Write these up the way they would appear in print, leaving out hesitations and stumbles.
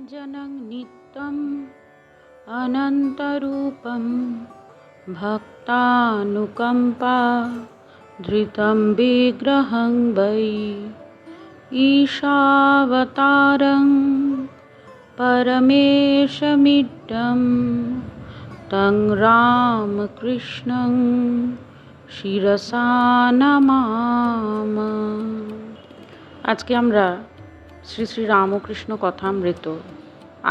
निरञ्जनं नित्यम् अनन्तरूपं भक्तानुकम्पा धृतं विग्रहं वै ईशावतारं परमेशमिड्डं तं रामकृष्णं শিরসা নমাম। আজকে আমরা শ্রী শ্রী রামকৃষ্ণ কথামৃত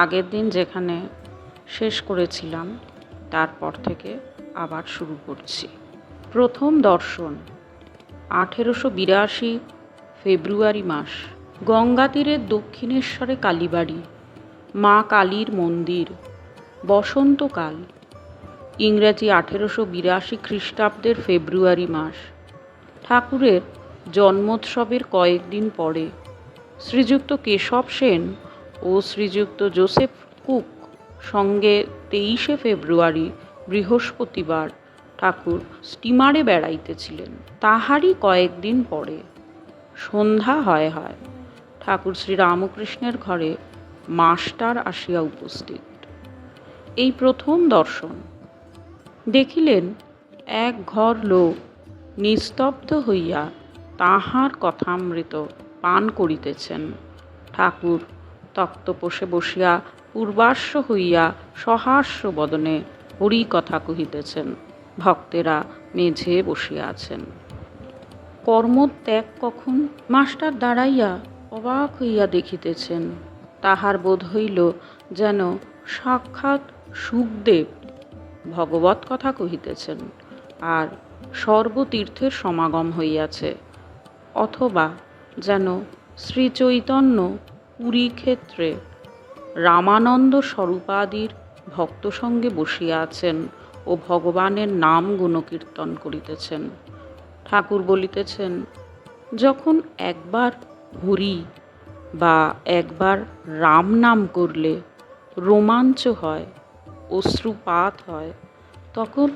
আগের দিন যেখানে শেষ করেছিলাম তারপর থেকে আবার শুরু করছি। প্রথম দর্শন 1882 ফেব্রুয়ারি মাস। গঙ্গা তীরের দক্ষিণেশ্বরে কালীবাড়ি, মা কালীর মন্দির। বসন্তকাল, ইংরাজি 1882 খ্রিস্টাব্দের ফেব্রুয়ারি মাস। ঠাকুরের জন্মোৎসবের কয়েকদিন পরে শ্রীযুক্ত কেশব সেন ও শ্রীযুক্ত জোসেফ কুক সঙ্গে 23শে ফেব্রুয়ারি বৃহস্পতিবার ঠাকুর স্টিমারে বেড়াইতেছিলেন। তাহারই কয়েকদিন পরে সন্ধ্যা হয় ঠাকুর শ্রীরামকৃষ্ণের ঘরে মাস্টার আসিয়া উপস্থিত। এই প্রথম দর্শন। দেখিলেন এক ঘর লোক নিস্তব্ধ হইয়া তাঁহার কথামৃত পান করিতেছেন। ঠাকুর তক্তপোষে বসিয়া পূর্বাশ্ব হইয়া সহাস্য বদনে হরি কথা কহিতেছেন। ভক্তেরা মেঝে বসিয়া আছেন। কর্মত্যাগ কখন? মাস্টার দাঁড়াইয়া অবাক হইয়া দেখিতেছেন। তাহার বোধ হইল যেন সাক্ষাৎ শুকদেব ভগবৎ কথা কহিতেছেন আর সর্বতীর্থের সমাগম হইয়াছে, অথবা যেন শ্রীচৈতন্য পুরী ক্ষেত্রে রামানন্দ স্বরূপাদির ভক্ত সঙ্গে বসিয়া আছেন ও ভগবানের নাম গুণকীর্তন করিতেছেন। ঠাকুর বলিতেছেন, যখন একবার হরি বা একবার রাম নাম করলে রোমাঞ্চ হয়, অশ্রুপাত হয়, তখন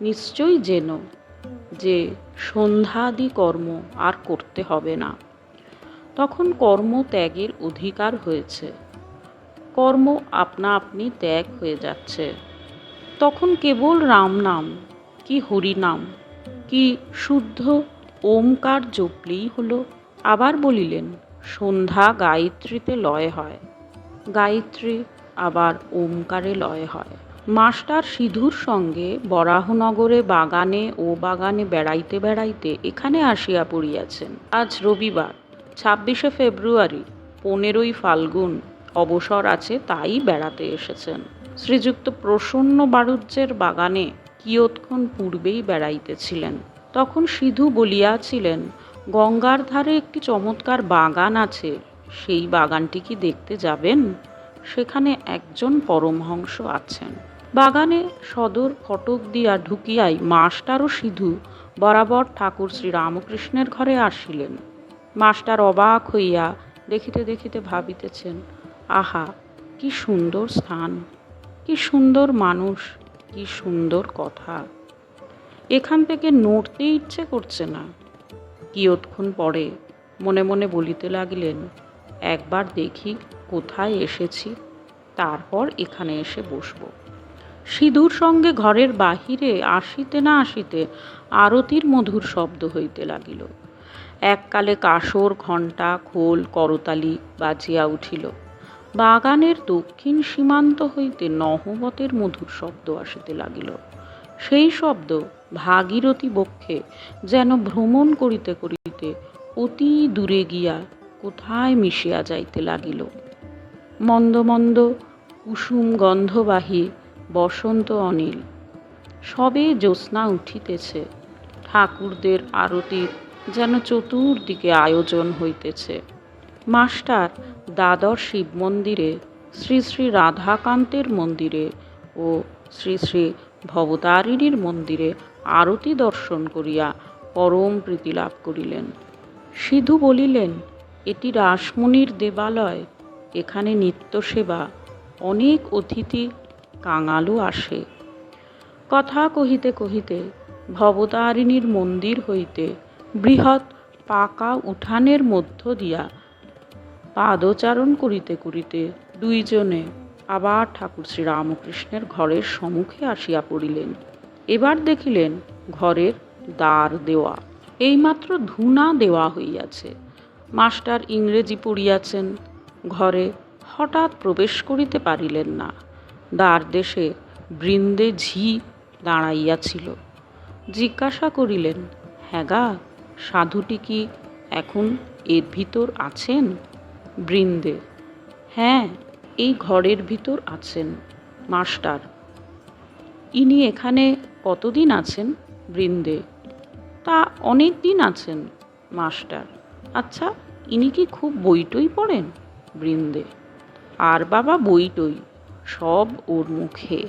নিশ্চয়ই যেন যে সন্ধ্যাদি কর্ম আর করতে হবে না। তখন কর্ম ত্যাগের অধিকার হয়েছে, কর্ম আপনা আপনি ত্যাগ হয়ে যাচ্ছে। তখন কেবল রাম নাম কি হরি নাম কি শুদ্ধ ওমকার জপলেই হলো। আবার বলিলেন, সন্ধ্যা গায়ত্রীতে লয় হয়, গায়ত্রী আবার ওমকারে লয় হয়। মাস্টার সিধুর সঙ্গে বরাহনগরে বাগানে ও বাগানে বেড়াইতে বেড়াইতে এখানে আসিয়া পড়িয়াছেন। আজ রবিবার 26শে ফেব্রুয়ারি, 15ই ফাল্গুন, অবসর আছে তাই বেড়াতে এসেছেন। শ্রীযুক্ত প্রসন্ন বাড়ুজ্যের বাগানে কিয়ৎক্ষণ পূর্বেই বেড়াইতেছিলেন। তখন সিধু বলিয়াছিলেন, গঙ্গার ধারে একটি চমৎকার বাগান আছে, সেই বাগানটি কি দেখতে যাবেন? সেখানে একজন পরমহংস আছেন। বাগানে সদর ফটক দিয়া ঢুকিয়াই মাস্টার ও সিধু বরাবর ঠাকুর শ্রীরামকৃষ্ণের ঘরে আসিলেন। মাস্টার অবাক হইয়া দেখিতে দেখিতে ভাবিতেছেন, আহা, কি সুন্দর স্থান, কি সুন্দর মানুষ, কি সুন্দর কথা। এখান থেকে নড়তে ইচ্ছে করছে না। কিয়ৎক্ষণ পরে মনে মনে বলিতে লাগিলেন, একবার দেখি কোথায় এসেছি, তারপর এখানে এসে বসব। সিধুর সঙ্গে ঘরের বাহিরে আসিতে না আসিতে আরতির মধুর শব্দ হইতে লাগিল। এককালে কাসর, ঘণ্টা, খোল, করতালি বাজিয়া উঠিল। বাগানের দক্ষিণ সীমান্ত হইতে নহবতের মধুর শব্দ আসিতে লাগিল। সেই শব্দ ভাগীরথী বক্ষে যেন ভ্রমণ করিতে করিতে অতি দূরে গিয়া কোথায় মিশিয়া যাইতে লাগিল। মন্দ মন্দ কুসুম গন্ধবাহী বসন্ত অনিল। সবে জ্যোৎস্না উঠিতেছে, ঠাকুরদের আরতির যেন চতুর্দিকে আয়োজন হইতেছে। মাস্টার দাদর শিব মন্দিরে, শ্রী শ্রী রাধাকান্তের মন্দিরে ও শ্রী শ্রী ভবতারিণীর মন্দিরে আরতি দর্শন করিয়া পরম প্রীতি লাভ করিলেন। সিধু বলিলেন, এটি রাসমণির দেবালয়, এখানে নিত্য সেবা, অনেক অতিথি কাঙালও আসে। কথা কহিতে কহিতে ভবতারিণীর মন্দির হইতে বৃহৎ পাকা উঠানের মধ্য দিয়া পাদচারণ করিতে করিতে দুইজনে আবার ঠাকুর শ্রীরামকৃষ্ণের ঘরের সম্মুখে আসিয়া পড়িলেন। এবার দেখিলেন ঘরের দ্বার দেওয়া, এইমাত্র ধূনা দেওয়া হইয়াছে। মাস্টার ইংরেজি পড়িয়াছেন, ঘরে হঠাৎ প্রবেশ করিতে পারিলেন না। দ্বার দেশে বৃন্দে ঝি দাঁড়াইয়াছিল। জিজ্ঞাসা করিলেন, হ্যাঁ গা, সাধুটি কি এখন এর ভিতর আছেন? বৃন্দে, হ্যাঁ, এই ঘরের ভিতর আছেন। মাস্টার, ইনি এখানে কতদিন আছেন? বৃন্দে, তা অনেক দিন আছেন। মাস্টার, আচ্ছা, ইনি কি খুব বইটই পড়েন? বৃন্দে, আর বাবা বইটই, সব ওর মুখে।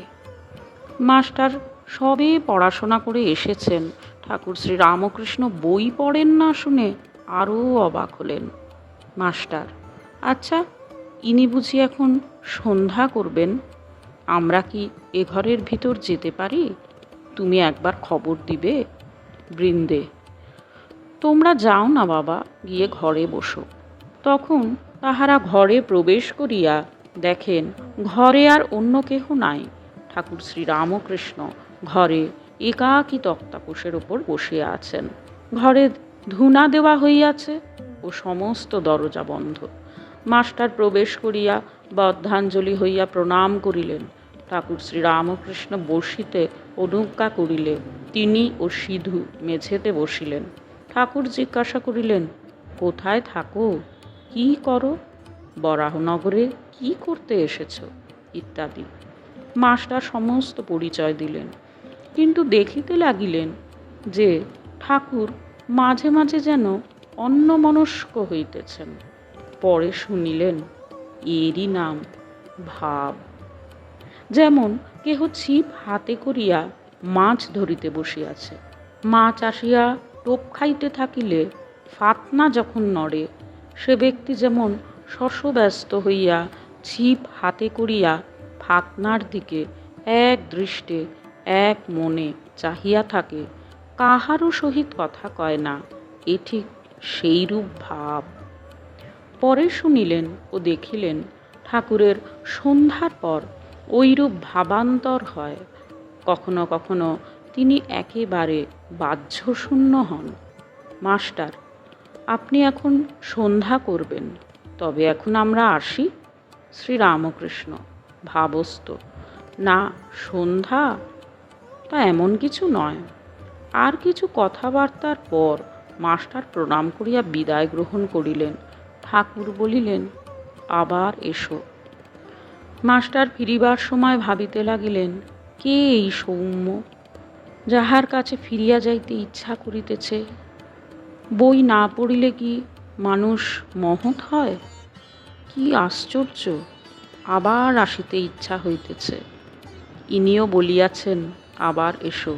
মাস্টার সবে পড়াশোনা করে এসেছেন, ঠাকুর শ্রীরামকৃষ্ণ বই পড়েন না শুনে আরও অবাক হলেন। মাস্টার, আচ্ছা, ইনি বুঝি এখন সন্ধ্যা করবেন? আমরা কি এ ঘরের ভিতর যেতে পারি? তুমি একবার খবর দিবে? বৃন্দে, তোমরা যাও না বাবা, গিয়ে ঘরে বসো। তখন তাহারা ঘরে প্রবেশ করিয়া দেখেন ঘরে আর অন্য কেহ নাই। ঠাকুর শ্রীরামকৃষ্ণ ঘরে একাকী তক্তাপোষের ওপর বসিয়া আছেন। ঘরে ধূনা দেওয়া হইয়াছে ও সমস্ত দরজা বন্ধ। মাস্টার প্রবেশ করিয়া বদ্ধাঞ্জলি হইয়া প্রণাম করিলেন। ঠাকুর শ্রীরামকৃষ্ণ বসিতে অনুজ্ঞা করিলে তিনি ও সিধু মেঝেতে বসিলেন। ঠাকুর জিজ্ঞাসা করিলেন, কোথায় থাকো, কি করো, বরাহনগরে কি করতে এসেছ, ইত্যাদি। মাস্টার সমস্ত পরিচয় দিলেন, কিন্তু দেখিতে লাগিলেন যে ঠাকুর মাঝে মাঝে যেন অন্যমনস্ক হইতেছেন। পরে শুনিলেন এরই নাম ভাব। যেমন কেহ ছিপ হাতে করিয়া মাছ ধরিতে বসিয়াছে। মাছ আসিয়া টোপ খাইতে থাকিলে ফাতনা যখন নড়ে, সে ব্যক্তি যেমন শশব্যস্ত হইয়া ছিপ হাতে করিয়া ফাতনার দিকে এক দৃষ্টে এক মনে চাহিয়া থাকে, কাহারও সহিত কথা কয় না, এ ঠিক সেইরূপ ভাব। পরে শুনিলেন ও দেখিলেন ঠাকুরের সন্ধ্যার পর ওইরূপ ভাবান্তর হয়। কখনো কখনো তিনি একেবারে বাহ্যশূন্য হন। মাস্টার, আপনি এখন সন্ধ্যা করবেন, তবে এখন আমরা আসি? শ্রীরামকৃষ্ণ ভাবস্থ, না, সন্ধ্যা তা এমন কিছু নয়। আর কিছু কথাবার্তার পর মাস্টার প্রণাম করিয়া বিদায় গ্রহণ করিলেন। ঠাকুর বলিলেন, আবার এসো। মাস্টার ফিরিবার সময় ভাবিতে লাগিলেন, কে এই সৌম্য, যাহার কাছে ফিরিয়া যাইতে ইচ্ছা করিতেছে? বই না পড়িলে কি মানুষ মহৎ হয়? কি আশ্চর্য, আবার আসিতে ইচ্ছা হইতেছে। ইনিও বলিয়াছেন, আবার এসো,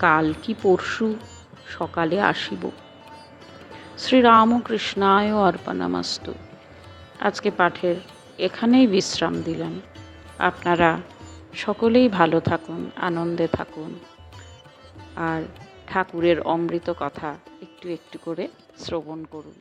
কাল কি পরশু সকালে আসিব। শ্রীরামকৃষ্ণায় অর্পণমস্তু। আজকে পাঠের এখানেই বিশ্রাম দিলাম। আপনারা সকলেই ভালো থাকুন, আনন্দে থাকুন, আর ঠাকুরের অমৃত কথা একটু একটু করে শ্রবণ করুন।